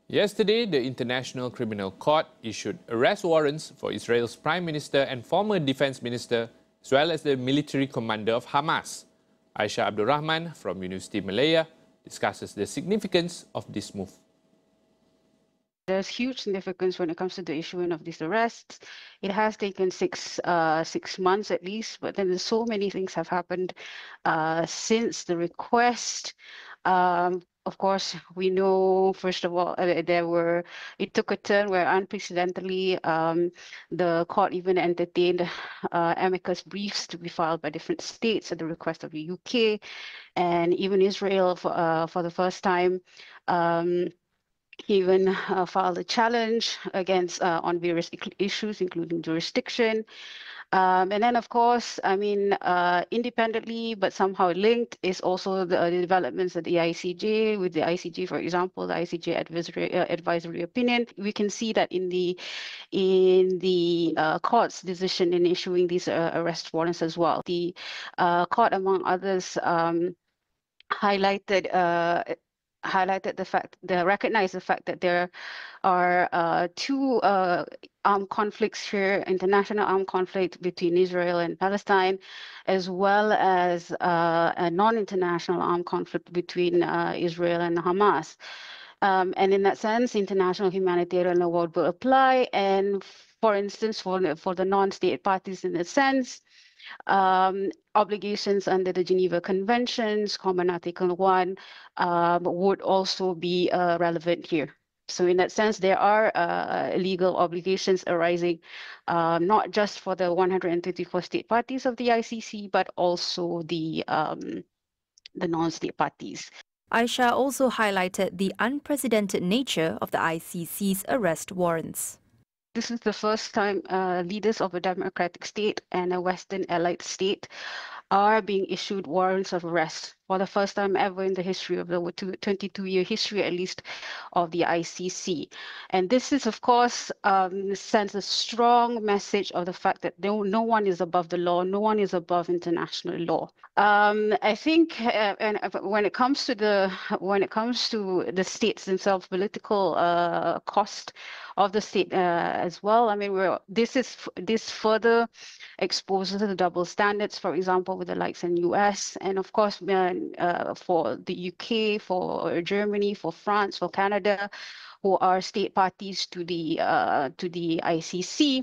Yesterday, the International Criminal Court issued arrest warrants for Israel's Prime Minister and former Defense Minister, as well as the military commander of Hamas. Aisya Abdul Rahman from University Malaya discusses the significance of this move. There's huge significance when it comes to the issuing of these arrests. It has taken six months at least, but then so many things have happened since the request. Of course, we know, first of all, it took a turn where unprecedentedly the court even entertained amicus briefs to be filed by different states at the request of the UK and even Israel for the first time. He even filed a challenge against on various issues, including jurisdiction. And then, of course, I mean, independently but somehow linked is also the developments at the ICJ. With the ICJ, for example, the ICJ advisory opinion, we can see that in the court's decision in issuing these arrest warrants as well. The court, among others, recognized the fact that there are two armed conflicts here, international armed conflict between Israel and Palestine, as well as a non-international armed conflict between Israel and Hamas. And in that sense, international humanitarian law will apply. And for instance, for the non-state parties in that sense, obligations under the Geneva Conventions, Common Article 1, would also be relevant here. So in that sense, there are legal obligations arising not just for the 134 state parties of the ICC, but also the non-state parties. Aisya also highlighted the unprecedented nature of the ICC's arrest warrants. This is the first time leaders of a democratic state and a Western allied state are being issued warrants of arrest for the first time ever in the history of the 22-year history, at least, of the ICC. And this is, of course, sends a strong message of the fact that no one is above the law, no one is above international law. I think, and when it comes to the states themselves, political cost of the state as well. I mean, this further exposes the double standards, for example, with the likes in US, and of course, for the UK, for Germany, for France, for Canada, who are state parties to the ICC.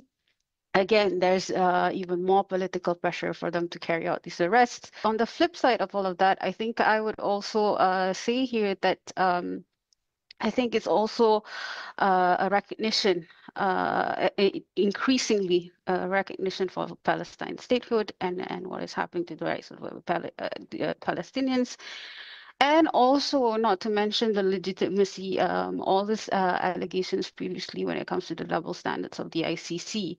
Again, there's even more political pressure for them to carry out these arrests. On the flip side of all of that, I think I would also say here that I think it's also a recognition, increasingly recognition for Palestine statehood and what is happening to the rights of Palestinians. And also, not to mention the legitimacy, all these allegations previously when it comes to the double standards of the ICC.